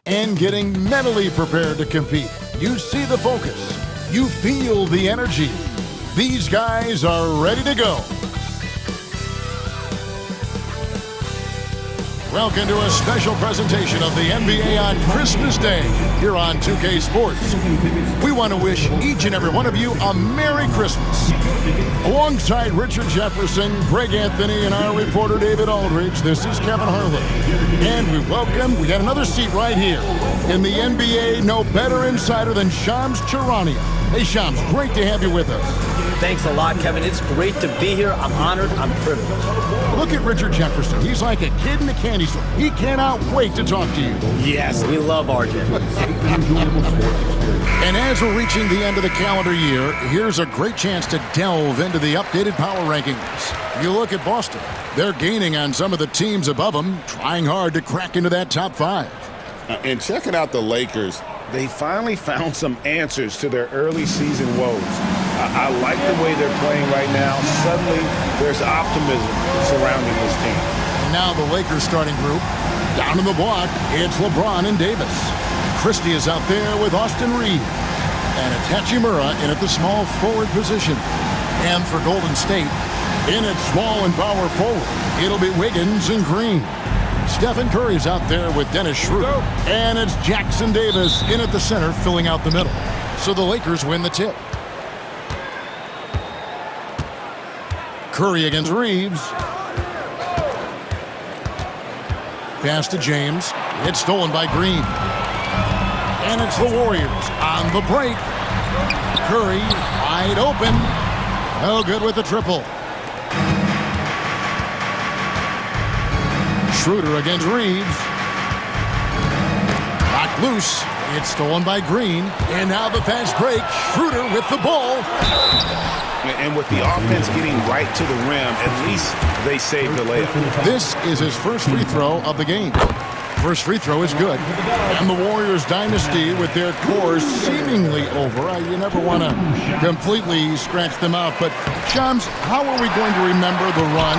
and getting mentally prepared to compete. You see the focus. You feel the energy. These guys are ready to go. Welcome to a special presentation of the NBA on Christmas Day here on 2K Sports. We want to wish each and every one of you a Merry Christmas. Alongside Richard Jefferson, Greg Anthony, and our reporter David Aldridge, this is Kevin Harlan. And we got another seat right here in the NBA, no better insider than Shams Charania. Hey Shams, great to have you with us. Thanks a lot, Kevin. It's great to be here. I'm honored. I'm privileged. Look at Richard Jefferson. He's like a kid in a candy store. He cannot wait to talk to you. Yes, we love RJ. And as we're reaching the end of the calendar year, here's a great chance to delve into the updated power rankings. You look at Boston. They're gaining on some of the teams above them, trying hard to crack into that top five. And checking out the Lakers, they finally found some answers to their early season woes. I like the way they're playing right now. Suddenly, there's optimism surrounding this team. And now the Lakers starting group. Down in the block, it's LeBron and Davis. Christie is out there with Austin Reaves. And it's Hachimura in at the small forward position. And for Golden State, in at small and power forward, it'll be Wiggins and Green. Stephen Curry's out there with Dennis Schroeder. And it's Jackson Davis in at the center, filling out the middle. So the Lakers win the tip. Curry against Reaves. Pass to James. It's stolen by Green. And it's the Warriors on the break. Curry wide open. No good with the triple. Schroeder against Reaves. Knocked loose. It's stolen by Green. And now the fast break. Schroeder with the ball. And with the offense getting right to the rim, at least they saved the layup. This is his first free throw of the game. First free throw is good. And the Warriors dynasty with their core seemingly over. You never want to completely scratch them out. But, Shams, how are we going to remember the run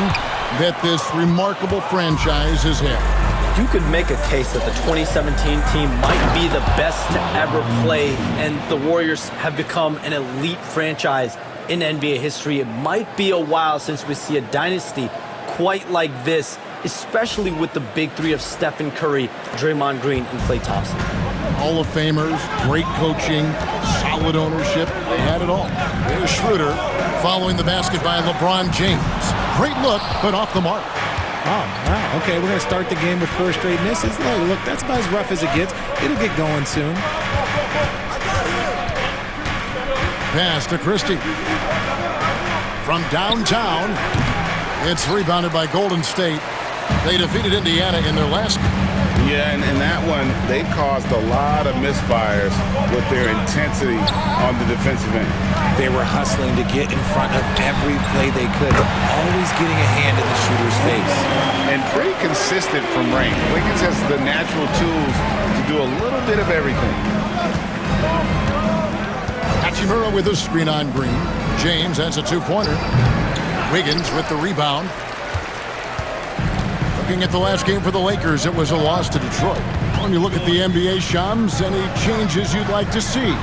that this remarkable franchise has had? You could make a case that the 2017 team might be the best to ever play, and the Warriors have become an elite franchise in NBA history. It might be a while since we see a dynasty quite like this, especially with the big three of Stephen Curry, Draymond Green, and Klay Thompson. Hall of Famers, great coaching, solid ownership. They had it all. There's Schroeder following the basket by LeBron James. Great look, but off the mark. Oh, wow. Okay, we're going to start the game with 4 straight misses. Look, that's about as rough as it gets. It'll get going soon. Pass to Christie. From downtown, it's rebounded by Golden State. They defeated Indiana in their last game. Yeah, and that one, they caused a lot of misfires with their intensity on the defensive end. They were hustling to get in front of every play they could, always getting a hand in the shooter's face. And pretty consistent from range. Wiggins has the natural tools to do a little bit of everything. Hachimura with a screen on Green. James has a two-pointer. Wiggins with the rebound. Looking at the last game for the Lakers, it was a loss to Detroit. When you look at the NBA, Shams, any changes you'd like to see?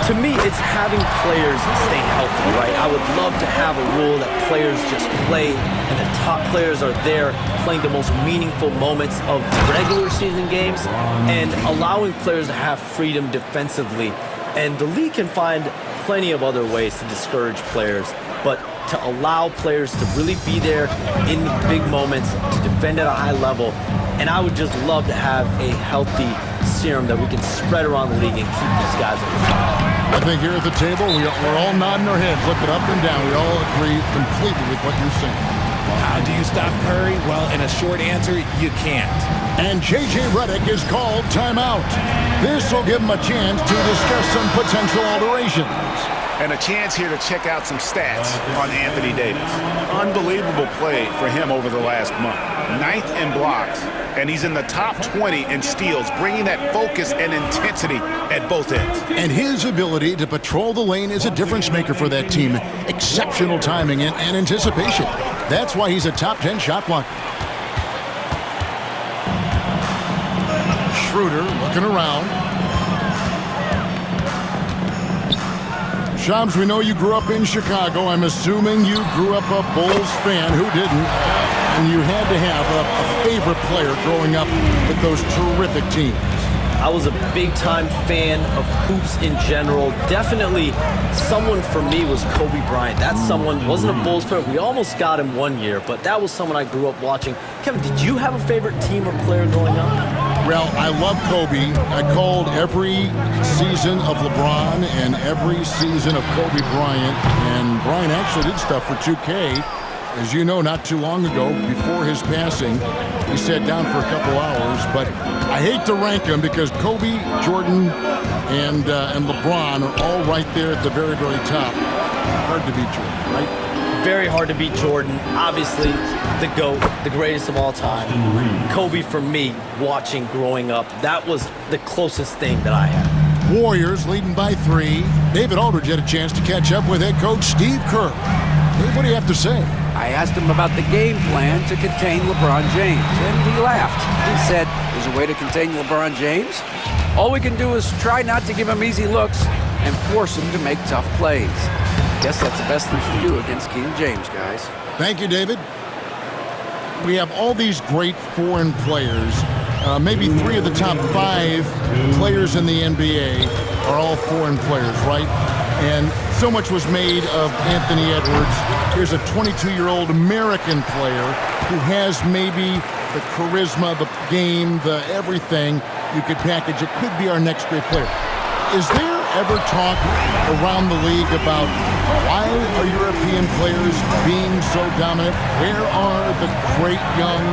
To me, it's having players stay healthy, right? I would love to have a rule that players just play and the top players are there playing the most meaningful moments of regular season games and allowing players to have freedom defensively. And the league can find plenty of other ways to discourage players, but to allow players to really be there in the big moments, to defend at a high level. And I would just love to have a healthy serum that we can spread around the league and keep these guys on the top. I think here at the table, we're all nodding our heads, looking up and down. We all agree completely with what you're saying. How do you stop Curry? Well, in a short answer, you can't. And J.J. Redick is called timeout. This will give him a chance to discuss some potential alterations. And a chance here to check out some stats on Anthony Davis. Unbelievable play for him over the last month. 9th in blocks, and he's in the top 20 in steals, bringing that focus and intensity at both ends. And his ability to patrol the lane is a difference maker for that team. Exceptional timing and anticipation. That's why he's a top 10 shot blocker. Schroeder looking around. Shams, we know you grew up in Chicago. I'm assuming you grew up a Bulls fan. Who didn't? And you had to have a favorite player growing up with those terrific teams. I was a big-time fan of hoops in general. Definitely someone for me was Kobe Bryant. That someone wasn't a Bulls player. We almost got him one year, but that was someone I grew up watching. Kevin, did you have a favorite team or player growing up? Well, I love Kobe. I called every season of LeBron and every season of Kobe Bryant. And Bryant actually did stuff for 2K. As you know, not too long ago, before his passing, he sat down for a couple hours. But I hate to rank them because Kobe, Jordan, and LeBron are all right there at the very, very top. Hard to beat Jordan, right? Very hard to beat Jordan. Obviously, the GOAT, the greatest of all time. Kobe, for me, watching growing up, that was the closest thing that I had. Warriors leading by 3. David Aldridge had a chance to catch up with head coach Steve Kerr. What do you have to say? I asked him about the game plan to contain LeBron James, and he laughed. He said, there's a way to contain LeBron James. All we can do is try not to give him easy looks and force him to make tough plays. Guess that's the best thing to do against King James, guys. Thank you, David. We have all these great foreign players. Maybe 3 of the top 5 players in the NBA are all foreign players, right? And so much was made of Anthony Edwards. Here's a 22-year-old American player who has maybe the charisma, the game, the everything you could package. It could be our next great player. Is there ever talk around the league about why are European players being so dominant? Where are the great young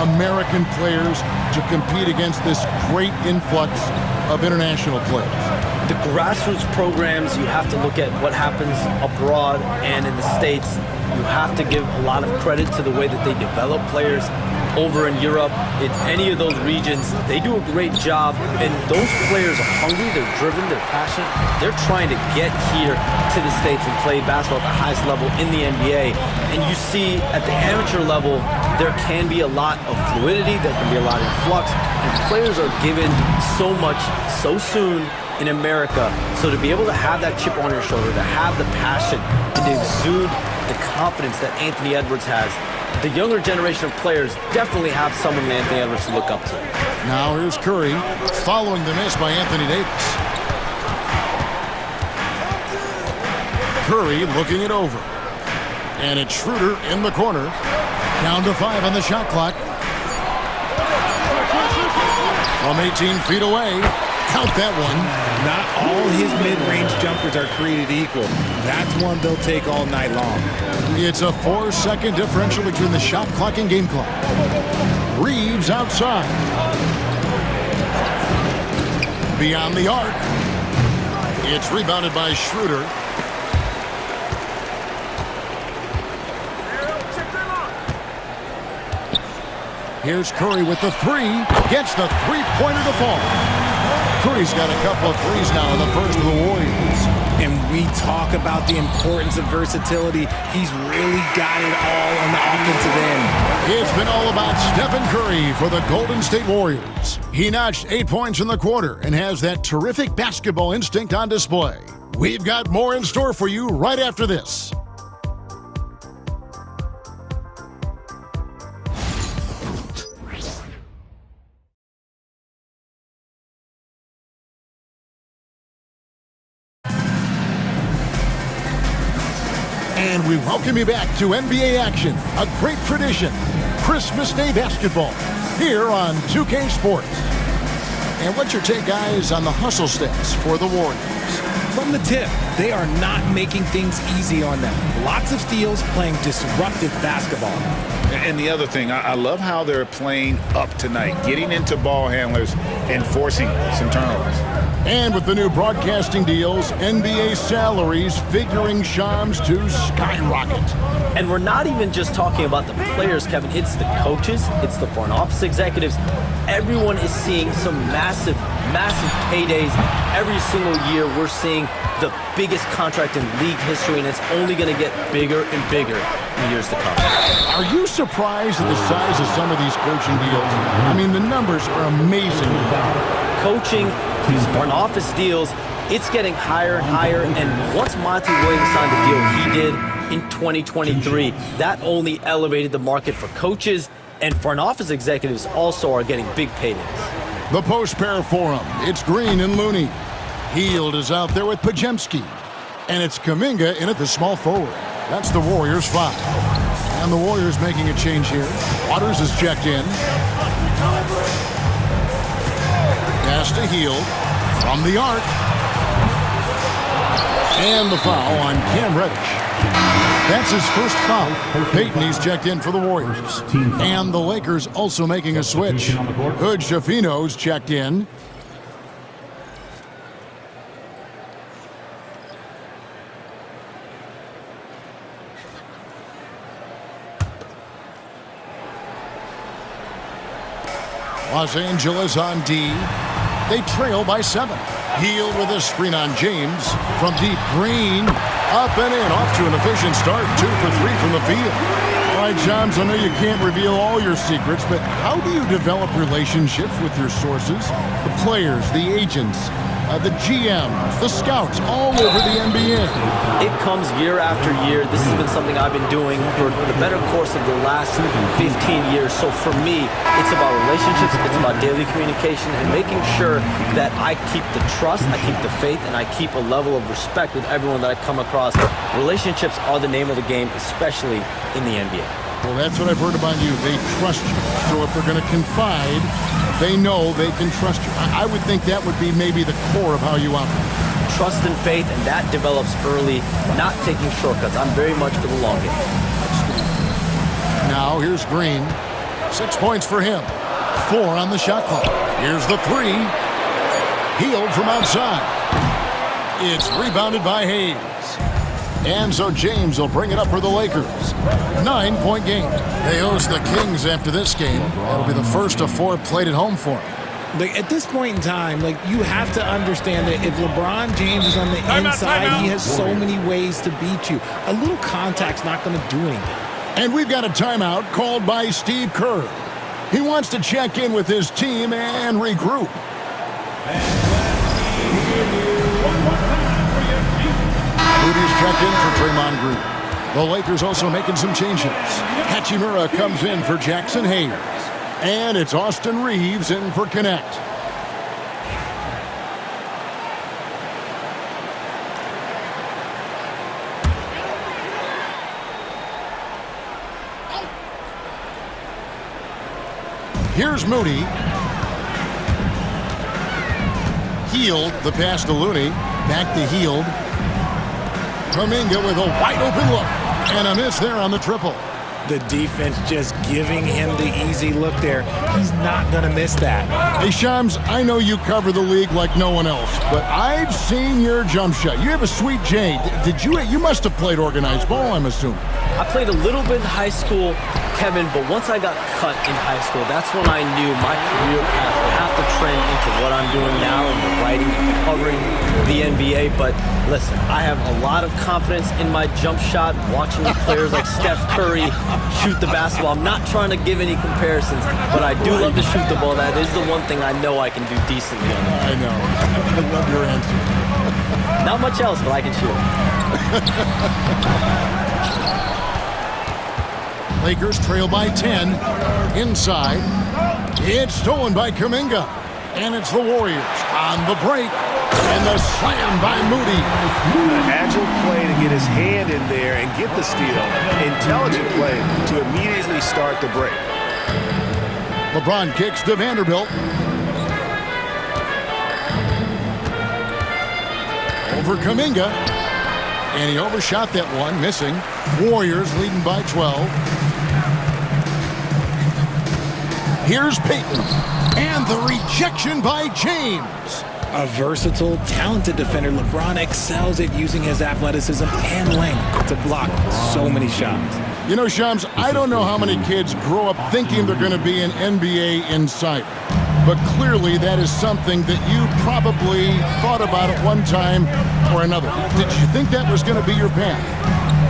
American players to compete against this great influx of international players? The grassroots programs, you have to look at what happens abroad and in the States. You have to give a lot of credit to the way that they develop players. Over in Europe, in any of those regions, they do a great job, and those players are hungry, they're driven, they're passionate. They're trying to get here to the States and play basketball at the highest level in the NBA. And you see at the amateur level, there can be a lot of fluidity, there can be a lot of flux, and players are given so much so soon in America. So to be able to have that chip on your shoulder, to have the passion, and to exude the confidence that Anthony Edwards has, the younger generation of players definitely have someone in Anthony Edwards to look up to. Now here's Curry following the miss by Anthony Davis. Curry looking it over. And it's Schroeder in the corner. Down to 5 on the shot clock. From 18 feet away. Count that one. Not all his mid-range jumpers are created equal. That's one they'll take all night long. It's a 4-second differential between the shot clock and game clock. Reaves outside. Beyond the arc. It's rebounded by Schroeder. Here's Curry with the 3. Gets the three-pointer to fall. Curry's got a couple of threes now in the first of the Warriors. And we talk about the importance of versatility. He's really got it all on the offensive end. It's been all about Stephen Curry for the Golden State Warriors. He notched 8 points in the quarter and has that terrific basketball instinct on display. We've got more in store for you right after this. And we welcome you back to NBA action, a great tradition, Christmas Day basketball, here on 2K Sports. And what's your take, guys, on the hustle stats for the Warriors? From the tip, they are not making things easy on them. Lots of steals, playing disruptive basketball. And the other thing, I love how they're playing up tonight, getting into ball handlers and forcing some turnovers. And with the new broadcasting deals, NBA salaries figuring Shams to skyrocket. And we're not even just talking about the players, Kevin. It's the coaches. It's the front office executives. Everyone is seeing some massive, massive paydays. Every single year, we're seeing the biggest contract in league history, and it's only going to get bigger and bigger. in years to come. Are you surprised at the size of some of these coaching deals? I mean, the numbers are amazing. Coaching, these front office deals, it's getting higher and higher. And once Monty Williams signed the deal he did in 2023, that only elevated the market for coaches, and front office executives also are getting big paydays. The post pair for him. It's Green and Looney. Hield is out there with Pajemski. And it's Kuminga in at the small forward. That's the Warriors 5. And the Warriors making a change here. Waters is checked in. Pass to Hield from the arc. And the foul on Cam Reddish. That's his first foul. Peyton, he's checked in for the Warriors. And the Lakers also making a switch. Hood Schifino's checked in. Los Angeles on D. They trail by 7. Hield with a screen on James. From deep, Green. Up and in. Off to an efficient start. 2 for 3 from the field. All right, James, I know you can't reveal all your secrets, but how do you develop relationships with your sources? The players, the agents, the GMs, the scouts, all over the NBA. It comes year after year. This has been something I've been doing for the better course of the last 15 years. So for me, it's about relationships, it's about daily communication, and making sure that I keep the trust, I keep the faith, and I keep a level of respect with everyone that I come across. Relationships are the name of the game, especially in the NBA. Well, that's what I've heard about you. They trust you. So if they're going to confide, they know they can trust you. I would think that would be maybe the core of how you operate. Trust and faith, and that develops early, not taking shortcuts. I'm very much for the long game. Now here's Green. 6 points for him. 4 on the shot clock. Here's the 3. Hield from outside. It's rebounded by Hayes. And so James will bring it up for the Lakers. 9-point game. They host the Kings after this game. That'll be the first of 4 played at home for them. Like, at this point in time, you have to understand that if LeBron James is on the inside, he has so many ways to beat you. A little contact's not going to do anything. And we've got a timeout called by Steve Kerr. He wants to check in with his team and regroup. Moody's checked in for Draymond Green. The Lakers also making some changes. Hachimura comes in for Jackson Hayes. And it's Austin Reaves in for Connect. Here's Moody. Hield, the pass to Looney. Back to Hield. Kuminga with a wide open look. And a miss there on the triple. The defense just giving him the easy look there. He's not going to miss that. Hey, Shams, I know you cover the league like no one else, but I've seen your jump shot. You have a sweet J. You must have played organized ball, I'm assuming. I played a little bit in high school, Kevin, but once I got cut in high school, that's when I knew my career path would have to trend into what I'm doing now in the writing and covering the NBA. But listen, I have a lot of confidence in my jump shot, watching players like Steph Curry shoot the basketball. I'm not trying to give any comparisons, but I do love to shoot the ball. That is the one thing I know I can do decently on the I know. I love your answer. Not much else, but I can shoot. Lakers trail by 10. Inside. It's stolen by Kuminga. And it's the Warriors on the break. And the slam by Moody. An agile play to get his hand in there and get the steal. Intelligent play to immediately start the break. LeBron kicks to Vanderbilt. Over Kuminga. And he overshot that one, missing. Warriors leading by 12. Here's Peyton. And the rejection by James. A versatile, talented defender, LeBron excels at using his athleticism and length to block so many shots. You know, Shams, I don't know how many kids grow up thinking they're going to be an NBA insider. But clearly that is something that you probably thought about at one time or another. Did you think that was going to be your path?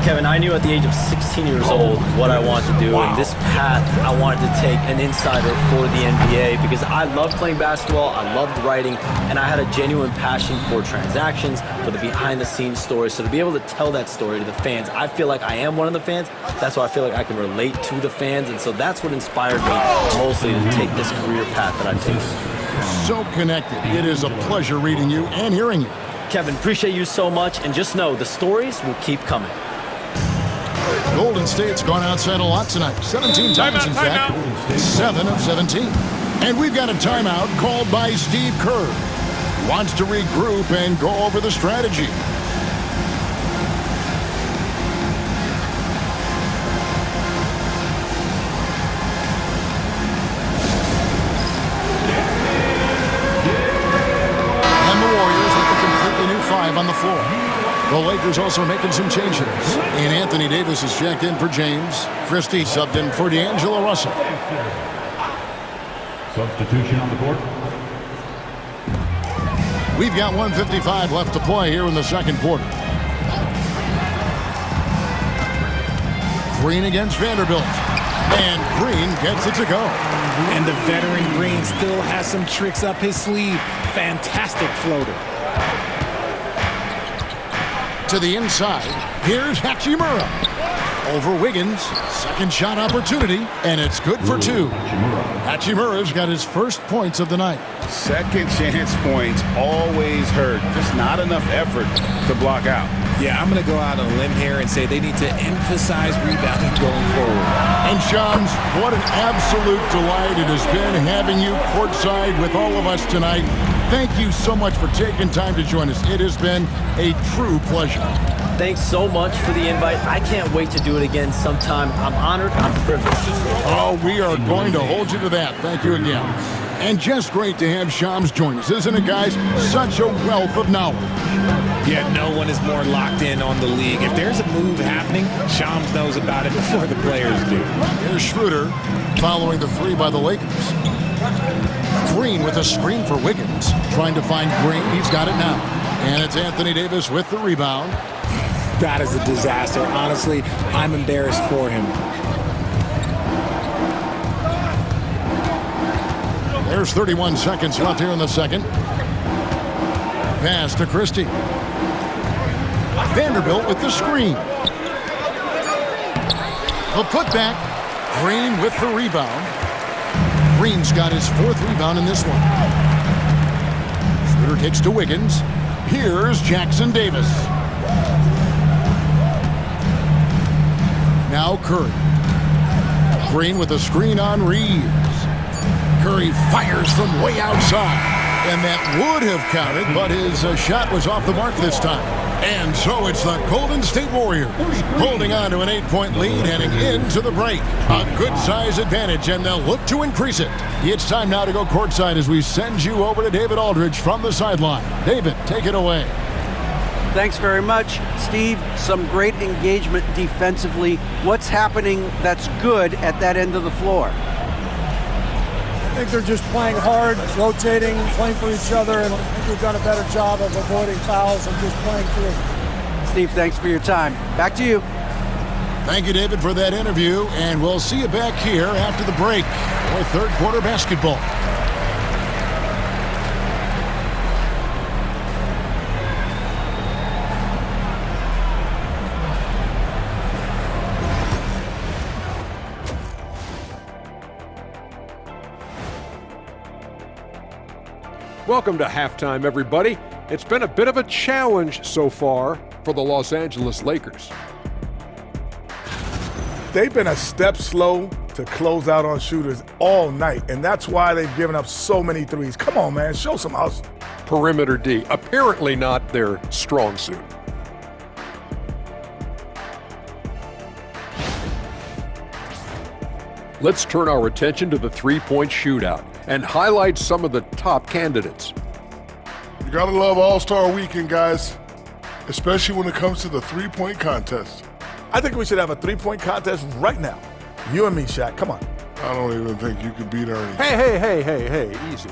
Kevin, I knew at the age of 16 years old what I wanted to do, and this path I wanted to take an insider for the NBA because I loved playing basketball, I loved writing, and I had a genuine passion for transactions, for the behind-the-scenes stories. So to be able to tell that story to the fans, I feel like I am one of the fans. That's why I feel like I can relate to the fans, and so that's what inspired me mostly to take this career path that I've taken. So connected. It is a pleasure reading you and hearing you. Kevin, appreciate you so much, and just know the stories will keep coming. Golden State's gone outside a lot tonight. 17 times, in fact. 7 of 17. And we've got a timeout called by Steve Kerr. He wants to regroup and go over the strategy. And the Warriors with a completely new 5 on the floor. The Lakers also making some changes. And Anthony Davis is checked in for James. Christie subbed in for D'Angelo Russell. Substitution on the court. We've got 1:55 left to play here in the second quarter. Green against Vanderbilt. And Green gets it to go. And the veteran Green still has some tricks up his sleeve. Fantastic floater. To the inside, here's Hachimura. Over Wiggins, second shot opportunity, and it's good for 2. Hachimura's got his first points of the night. Second chance points always hurt. Just not enough effort to block out. Yeah, I'm going to go out on a limb here and say they need to emphasize rebounding going forward. And Shams, what an absolute delight it has been having you courtside with all of us tonight. Thank you so much for taking time to join us. It has been a true pleasure. Thanks so much for the invite. I can't wait to do it again sometime. I'm honored. I'm privileged. Oh, we are going to hold you to that. Thank you again. And just great to have Shams join us, isn't it, guys? Such a wealth of knowledge. Yeah, no one is more locked in on the league. If there's a move happening, Shams knows about it before the players do. Here's Schroeder following the 3 by the Lakers. Green with a screen for Wiggins. Trying to find Green. He's got it now. And it's Anthony Davis with the rebound. That is a disaster. Honestly, I'm embarrassed for him. There's 31 seconds left here in the second. Pass to Christie. Vanderbilt with the screen. The putback. Green with the rebound. Green's got his 4th rebound in this one. Schroeder kicks to Wiggins. Here's Jackson Davis. Now Curry. Green with a screen on Reaves. Curry fires from way outside. And that would have counted, but his shot was off the mark this time. And so it's the Golden State Warriors holding on to an 8-point lead heading into the break. A good size advantage, and they'll look to increase it. It's time now to go courtside as we send you over to David Aldridge from the sideline. David, take it away. Thanks very much, Steve. Some great engagement defensively. What's happening that's good at that end of the floor? I think they're just playing hard, rotating, playing for each other, and I think we've done a better job of avoiding fouls and just playing through. Steve, thanks for your time. Back to you. Thank you, David, for that interview, and we'll see you back here after the break for third quarter basketball. Welcome to halftime, everybody. It's been a bit of a challenge so far for the Los Angeles Lakers. They've been a step slow to close out on shooters all night, and that's why they've given up so many threes. Come on, man, show some hustle. Perimeter D, apparently not their strong suit. Let's turn our attention to the three-point shootout and highlight some of the top candidates. You gotta love All-Star Weekend, guys, especially when it comes to the three-point contest. I think we should have a three-point contest right now. You and me, Shaq, come on. I don't even think you could beat Ernie. Hey, easy.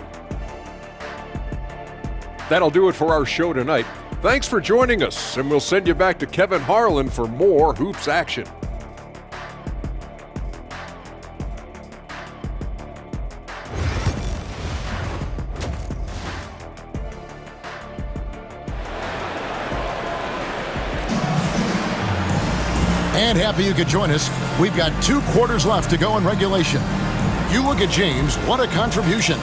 That'll do it for our show tonight. Thanks for joining us, and we'll send you back to Kevin Harlan for more hoops action. And happy you could join us. We've got 2 quarters left to go in regulation. You look at James, what a contribution.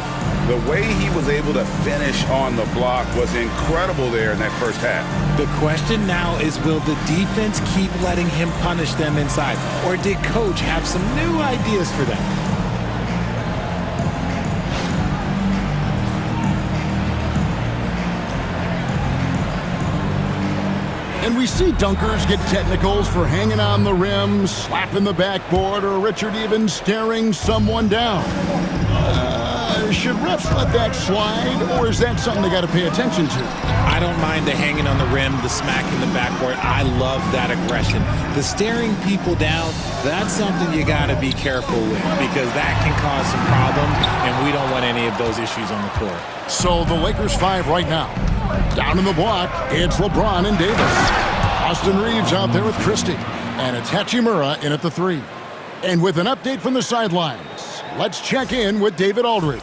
The way he was able to finish on the block was incredible there in that first half. The question now is, will the defense keep letting him punish them inside? Or did coach have some new ideas for them? And we see dunkers get technicals for hanging on the rim, slapping the backboard, or Richard even staring someone down. Should refs let that slide, or is that something they got to pay attention to? I don't mind the hanging on the rim, the smacking the backboard. I love that aggression. The staring people down, that's something you got to be careful with, because that can cause some problems, and we don't want any of those issues on the court. So the Lakers 5 right now. Down in the block, it's LeBron and Davis. Austin Reaves out there with Christie. And it's Hachimura in at the 3. And with an update from the sidelines, let's check in with David Aldridge.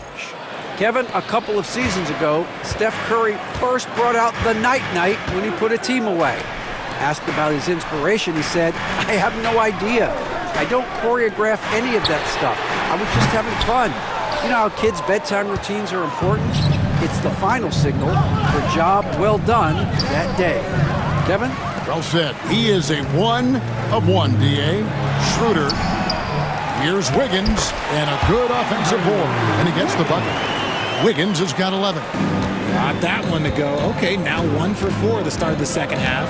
Kevin, a couple of seasons ago, Steph Curry first brought out the night-night when he put a team away. Asked about his inspiration, he said, "I have no idea. I don't choreograph any of that stuff. I was just having fun." You know how kids' bedtime routines are important? It's the final signal for job well done that day. Kevin? Well said. He is a 1 of 1, D.A. Schroeder. Here's Wiggins, and a good offensive board, and he gets the bucket. Wiggins has got 11. Got that one to go. Okay, now 1 for 4 at the start of the second half.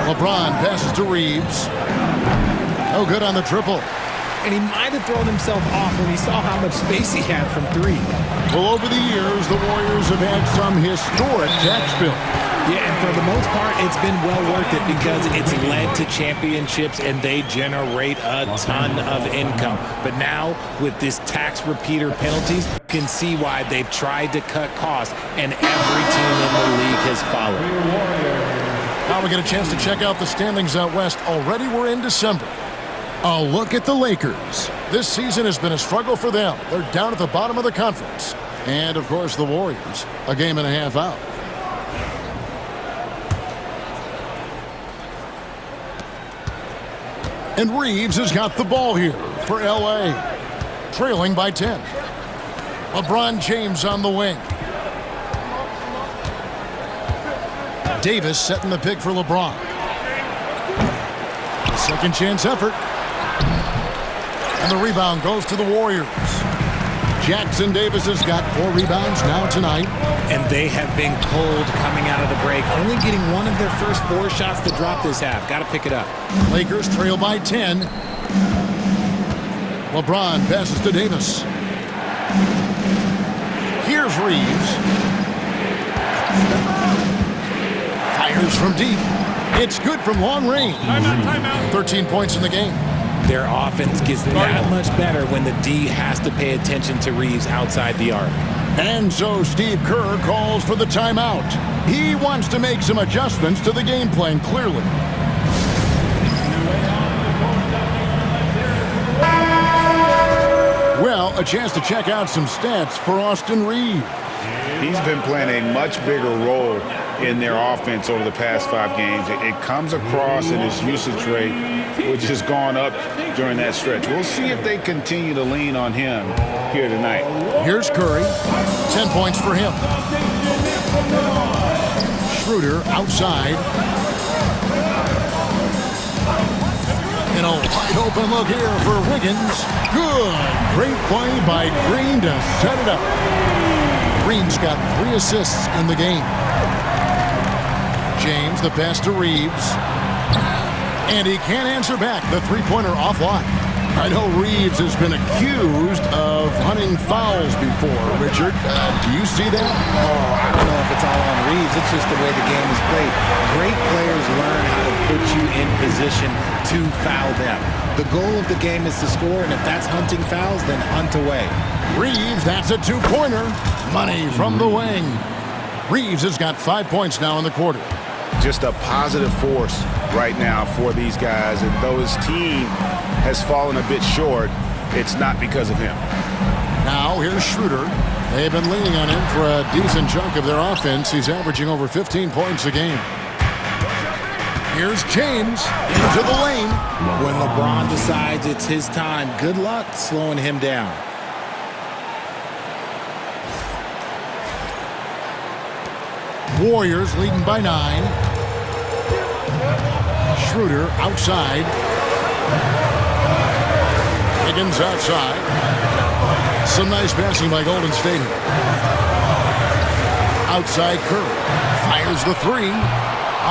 LeBron passes to Reaves. No good on the triple. And he might have thrown himself off when he saw how much space he had from 3. Well, over the years, the Warriors have had some historic tax bill. Yeah, and for the most part, it's been well worth it because it's led to championships and they generate a ton of income. But now, with this tax repeater penalties, you can see why they've tried to cut costs, and every team in the league has followed. Now we get a chance to check out the standings out west. Already we're in December. A look at the Lakers. This season has been a struggle for them. They're down at the bottom of the conference. And, of course, the Warriors, a game and a half out. And Reaves has got the ball here for L.A., trailing by 10. LeBron James on the wing. Davis setting the pick for LeBron. A second chance effort. And the rebound goes to the Warriors. Jackson Davis has got 4 rebounds now tonight. And they have been cold coming out of the break, only getting one of their first 4 shots to drop this half. Got to pick it up. Lakers trail by 10. LeBron passes to Davis. Here's Reaves. Fires from deep. It's good from long range. Timeout. 13 points in the game. Their offense gets that much better when the D has to pay attention to Reaves outside the arc. And so Steve Kerr calls for the timeout. He wants to make some adjustments to the game plan, clearly. Well, a chance to check out some stats for Austin Reaves. He's been playing a much bigger role in their offense over the past 5 games. It comes across in his usage rate, which has gone up during that stretch. We'll see if they continue to lean on him here tonight. Here's Curry. 10 points for him. Schroeder outside. And a wide open look here for Wiggins. Good. Great play by Green to set it up. Green's got 3 assists in the game. James, the pass to Reaves. And he can't answer back. The three-pointer offline. I know Reaves has been accused of hunting fouls before. Richard, do you see that? Oh, I don't know if it's all on Reaves. It's just the way the game is played. Great players learn how to put you in position to foul them. The goal of the game is to score, and if that's hunting fouls, then hunt away. Reaves, that's a 2-pointer. Money from the wing. Reaves has got 5 points now in the quarter. Just a positive force right now for these guys. And though his team has fallen a bit short, it's not because of him. Now here's Schroeder. They've been leaning on him for a decent chunk of their offense. He's averaging over 15 points a game. Here's James into the lane. When LeBron decides it's his time, good luck slowing him down. Warriors leading by 9. Schroeder outside. Wiggins outside. Some nice passing by Golden State. Outside Curry. Fires the 3.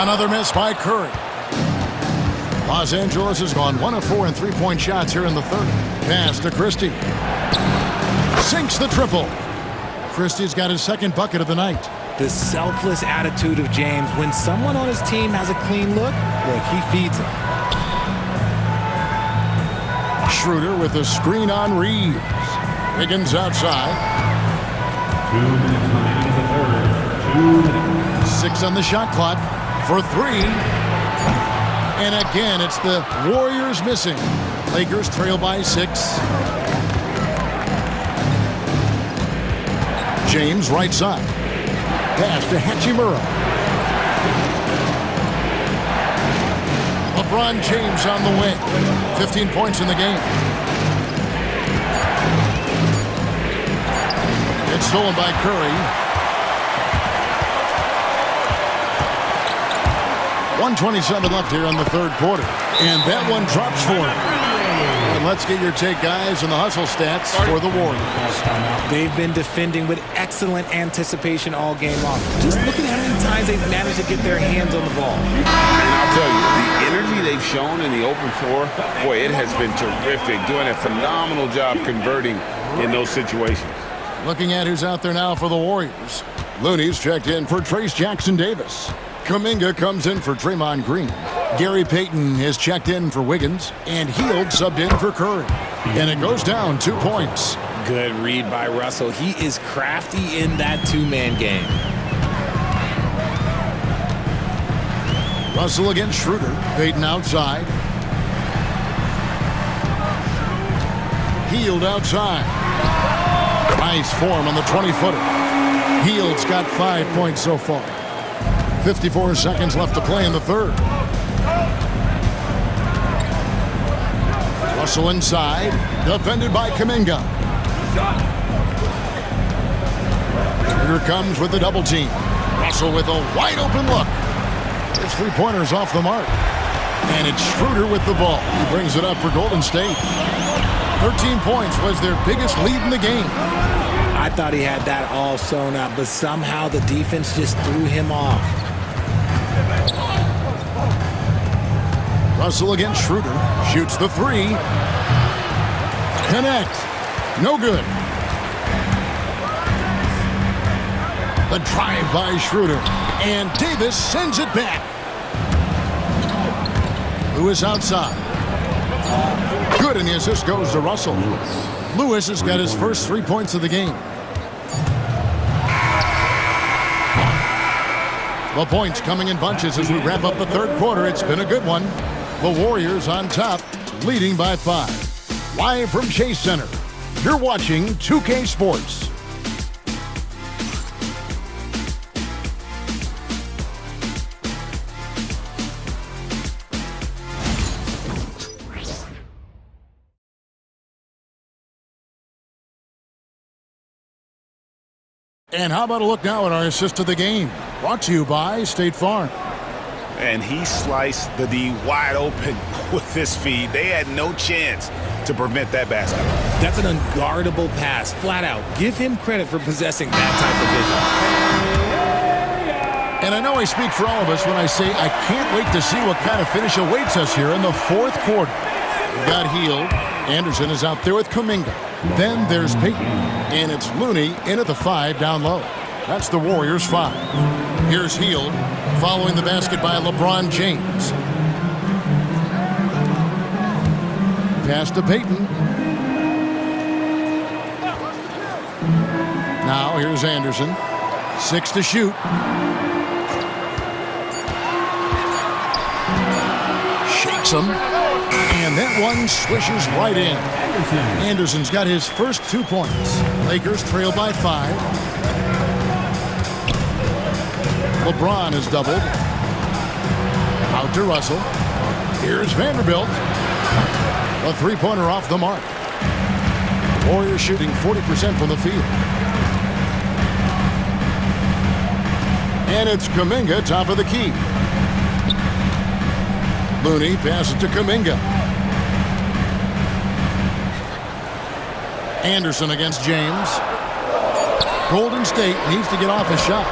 Another miss by Curry. Los Angeles has gone 1 of 4 in three-point shots here in the third. Pass to Christie. Sinks the triple. Christie's got his second bucket of the night. The selfless attitude of James. When someone on his team has a clean look, he feeds him. Schroeder with a screen on Reaves. Wiggins outside. 2 minutes remaining in the third. 2 minutes. 6 on the shot clock for 3. And again, it's the Warriors missing. Lakers trail by 6. James right side. Pass to Hachimura. LeBron James on the wing. 15 points in the game. It's stolen by Curry. 1:27 left here in the third quarter. And that one drops for him. And let's get your take, guys, on the hustle stats for the Warriors. They've been defending with excellent anticipation all game long. Just look at how many times they've managed to get their hands on the ball. And I'll tell you, the energy they've shown in the open floor, boy, it has been terrific. Doing a phenomenal job converting in those situations. Looking at who's out there now for the Warriors. Looney's checked in for Trace Jackson-Davis. Kuminga comes in for Draymond Green. Gary Payton has checked in for Wiggins. And Hield subbed in for Curry. And it goes down 2 points. Good read by Russell. He is crafty in that two-man game. Russell against Schroeder. Payton outside. Hield outside. Nice form on the 20-footer. Hield's got 5 points so far. 54 seconds left to play in the third. Russell inside. Defended by Kuminga. Schroeder comes with the double team. Russell with a wide open look. His three-pointer's off the mark. And it's Schroeder with the ball. He brings it up for Golden State. 13 points was their biggest lead in the game. I thought he had that all sewn up, but somehow the defense just threw him off. Russell against Schroeder. Shoots the 3. Connect. No good. The drive by Schroeder. And Davis sends it back. Lewis outside. Good, and the assist goes to Russell. Lewis has got his first 3 points of the game. The points coming in bunches as we wrap up the third quarter. It's been a good one. The Warriors on top, leading by 5. Live from Chase Center, you're watching 2K Sports. And how about a look now at our assist of the game? Brought to you by State Farm. And he sliced the D wide open with this feed. They had no chance to prevent that basket. That's an unguardable pass, flat out. Give him credit for possessing that type of vision. And I know I speak for all of us when I say I can't wait to see what kind of finish awaits us here in the fourth quarter. We've got Hield. Anderson is out there with Kuminga. Then there's Payton. And it's Looney in at the 5 down low. That's the Warriors' 5. Here's Hield following the basket by LeBron James. Pass to Payton. Now here's Anderson. 6 to shoot. Shakes him. And that one swishes right in. Anderson's got his first 2 points. Lakers trail by 5. LeBron is doubled. Out to Russell. Here's Vanderbilt. A three-pointer off the mark. Warriors shooting 40% from the field. And it's Kuminga, top of the key. Looney passes to Kuminga. Anderson against James. Golden State needs to get off a shot.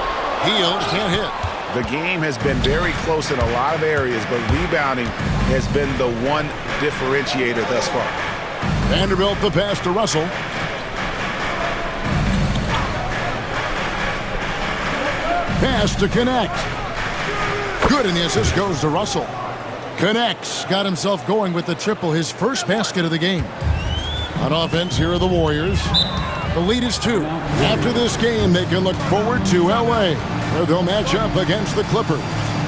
Hield can't hit. The game has been very close in a lot of areas, but rebounding has been the one differentiator thus far. Vanderbilt the pass to Russell. Pass to Connect. Good, and the assist goes to Russell. Connects, got himself going with the triple, his first basket of the game. On offense, here are the Warriors. The lead is 2. After this game, they can look forward to L.A., where they'll match up against the Clippers.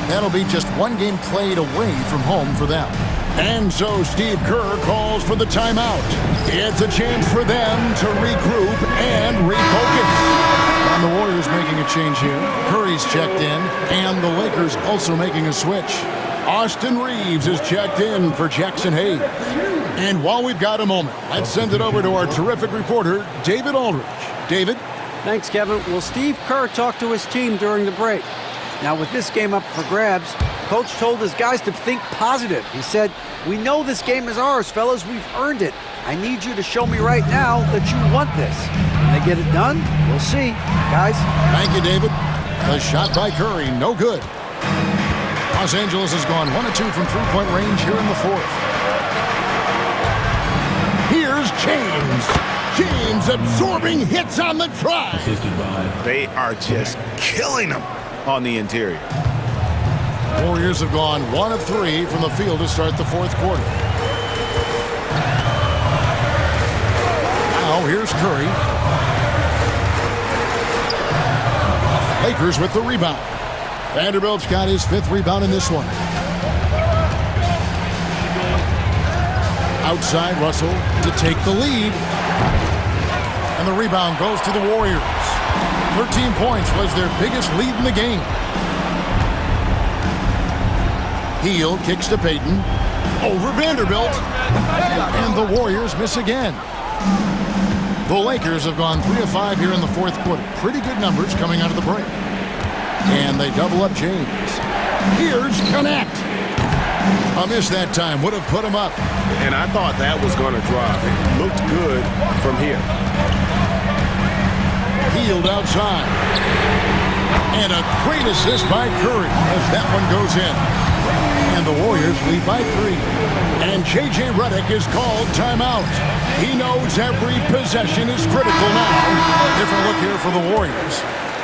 That'll be just 1 game played away from home for them. And so Steve Kerr calls for the timeout. It's a chance for them to regroup and refocus. And the Warriors making a change here. Curry's checked in, and the Lakers also making a switch. Austin Reaves is checked in for Jackson Hayes. And while we've got a moment, let's send it over to our terrific reporter, David Aldridge. David? Thanks, Kevin. Well, Steve Kerr talked to his team during the break. Now, with this game up for grabs, Coach told his guys to think positive. He said, "We know this game is ours, fellas. We've earned it. I need you to show me right now that you want this." When they get it done, we'll see. Guys? Thank you, David. The shot by Curry, no good. Los Angeles has gone 1 of 2 from three-point range here in the 4th. Here's James. James absorbing hits on the drive. They are just killing them on the interior. Warriors have gone 1 of 3 from the field to start the 4th quarter. Now here's Curry. Lakers with the rebound. Vanderbilt's got his 5th rebound in this one. Outside, Russell to take the lead. And the rebound goes to the Warriors. 13 points was their biggest lead in the game. Hield kicks to Payton. Over Vanderbilt. And the Warriors miss again. The Lakers have gone 3 of 5 here in the 4th quarter. Pretty good numbers coming out of the break. And they double up James. Here's Connect. A miss that time. Would have put him up. And I thought that was going to drop. It looked good from here. Hield outside. And a great assist by Curry as that one goes in. And the Warriors lead by 3. And J.J. Redick is called timeout. He knows every possession is critical now. Different look here for the Warriors.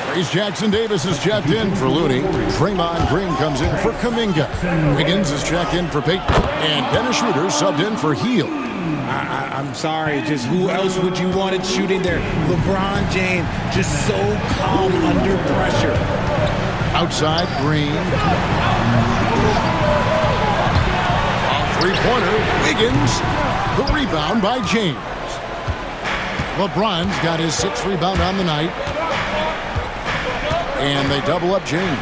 Trace Jackson Davis is checked in for Looney. Draymond Green comes in for Kuminga. Wiggins is checked in for Payton. And Dennis Schroeder subbed in for Hield. I'm sorry, just who else would you want it shooting there? LeBron James, just so calm under pressure. Outside, Green. A three-pointer, Wiggins. The rebound by James. LeBron's got his 6th rebound on the night. And they double up James.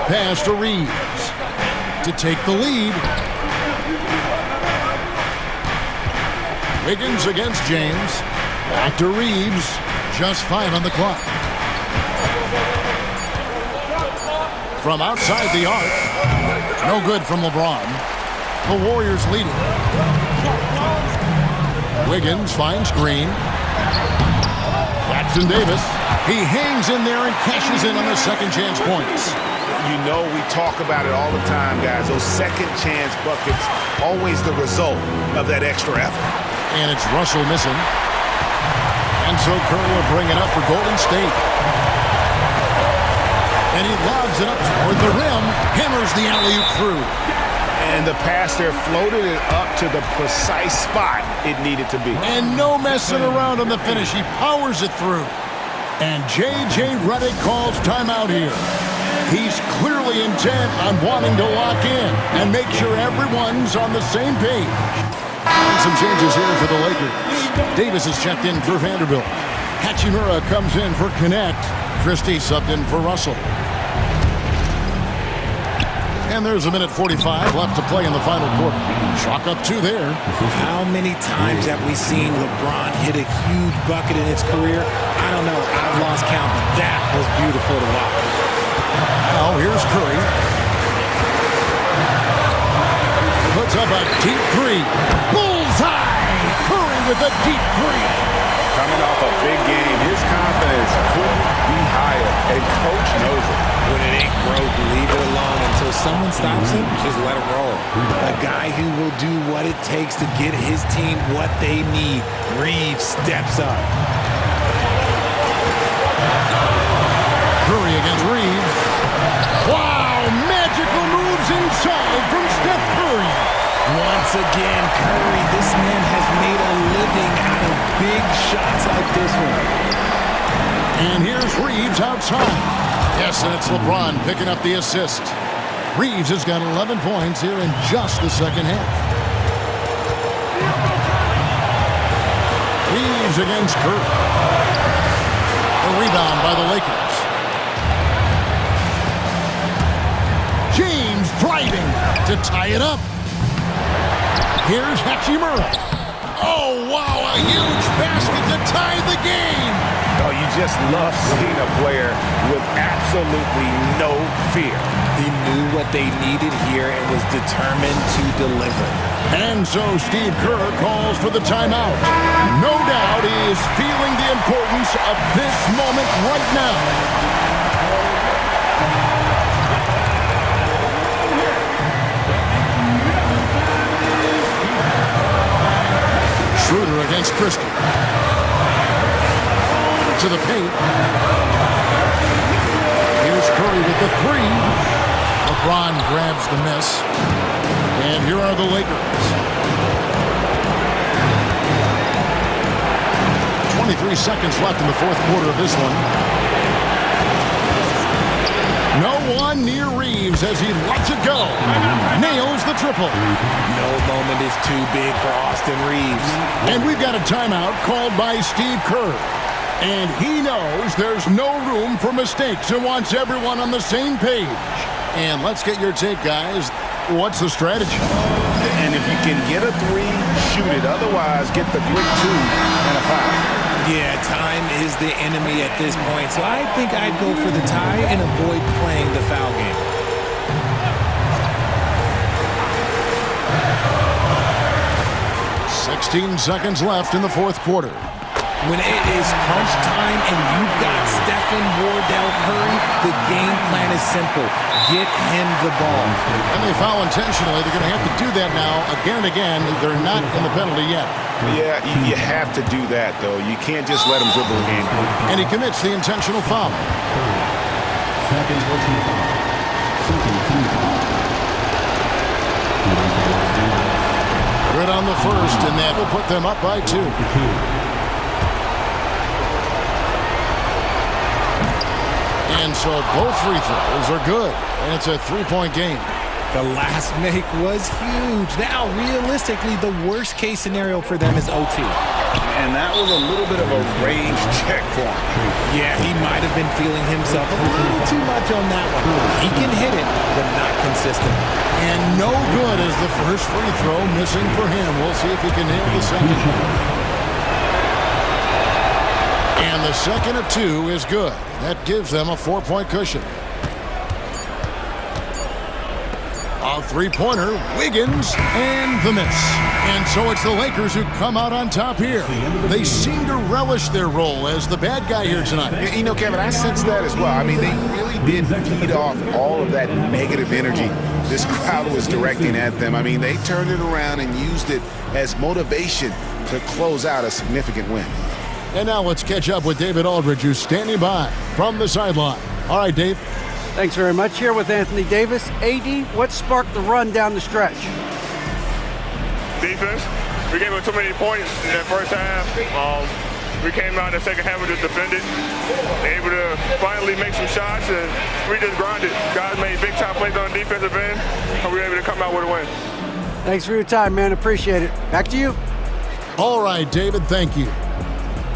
Pass to Reaves to take the lead. Wiggins against James. Back to Reaves. Just 5 on the clock. From outside the arc. No good from LeBron. The Warriors leading. Wiggins finds Green. Jackson Davis. He hangs in there and cashes in on the second chance points. You know we talk about it all the time, guys. Those second chance buckets, always the result of that extra effort. And it's Russell missing. And so Curry will bring it up for Golden State. And he lobs it up toward the rim. Hammers the alley-oop through. And the pass there floated it up to the precise spot it needed to be. And no messing around on the finish. He powers it through. And J.J. Redick calls timeout here. He's clearly intent on wanting to lock in and make sure everyone's on the same page. And some changes here for the Lakers. Davis is checked in for Vanderbilt. Hachimura comes in for Connect. Christie subbed in for Russell. And there's a minute 45 left to play in the final quarter. Chalk up 2 there. How many times have we seen LeBron hit a huge bucket in his career? I don't know. I've lost count, but that was beautiful to watch. Now here's Curry. Puts up a deep 3. Bullseye! Curry with a deep 3. Coming off a big game, his confidence couldn't be higher, and coach knows it. When it ain't broke, leave it alone until someone stops him. Just let it roll. A guy who will do what it takes to get his team what they need. Reaves steps up. Curry against Reaves. Wow! Magical moves inside from Steph Curry. Once again, Curry, this man has made a living out of big shots like this one. And here's Reaves outside. Yes, and it's LeBron picking up the assist. Reaves has got 11 points here in just the second half. Reaves against Curry. A rebound by the Lakers. James driving to tie it up. Here's Hachimura. Oh, wow, a huge basket to tie the game. Oh, you just love seeing a player with absolutely no fear. He knew what they needed here and was determined to deliver. And so Steve Kerr calls for the timeout. No doubt he is feeling the importance of this moment right now. Schroeder against Christie. To the paint. Here's Curry with the 3. LeBron grabs the miss. And here are the Lakers. 23 seconds left in the fourth quarter of this one. No one near Reaves as he lets it go. Nails the triple. No moment is too big for Austin Reaves. And we've got a timeout called by Steve Kerr. And he knows there's no room for mistakes and wants everyone on the same page. And let's get your take, guys. What's the strategy? And if you can get a 3, shoot it. Otherwise, get the quick 2 and a foul. Yeah, time is the enemy at this point, so I think I'd go for the tie and avoid playing the foul game. $16 seconds left in the fourth quarter. When it is crunch time and you've got Stephen Wardell Curry, the game plan is simple. Get him the ball. And they foul intentionally. They're going to have to do that now again and again. They're not in the penalty yet. Yeah, you have to do that, though. You can't just let him dribble the game. And he commits the intentional foul. Second personal foul. Second team foul. Good on the first, and that will put them up by 2. And so both free throws are good, and it's a 3-point game. The last make was huge. Now, realistically, the worst-case scenario for them is OT. And that was a little bit of a range check for him. Yeah, he might have been feeling himself a little too much on that one. He can hit it, but not consistent. And no good as the first free throw missing for him. We'll see if he can nail the second. And the second of 2 is good. That gives them a 4-point cushion. A three-pointer, Wiggins, and the miss. And so it's the Lakers who come out on top here. They seem to relish their role as the bad guy here tonight. You know, Kevin, I sense that as well. I mean, they really did feed off all of that negative energy this crowd was directing at them. I mean, they turned it around and used it as motivation to close out a significant win. And now let's catch up with David Aldridge, who's standing by from the sideline. All right, Dave. Thanks very much. Here with Anthony Davis. AD, what sparked the run down the stretch? Defense. We gave them too many points in that first half. We came out in the second half and just defended, able to finally make some shots, and we just grinded. Guys made big-time plays on the defensive end, and we were able to come out with a win. Thanks for your time, man. Appreciate it. Back to you. All right, David, thank you.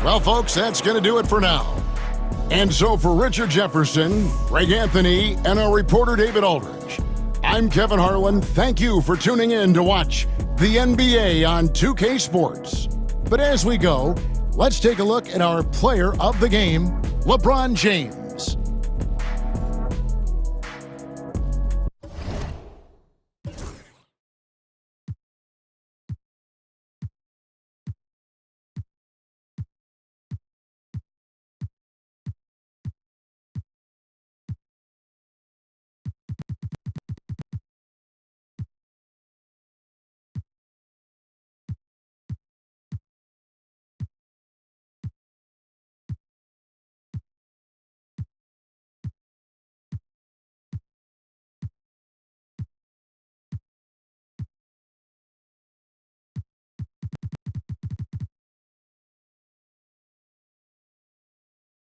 Well, folks, that's going to do it for now. And so for Richard Jefferson, Greg Anthony, and our reporter David Aldridge, I'm Kevin Harlan. Thank you for tuning in to watch the NBA on 2K Sports. But as we go, let's take a look at our player of the game, LeBron James.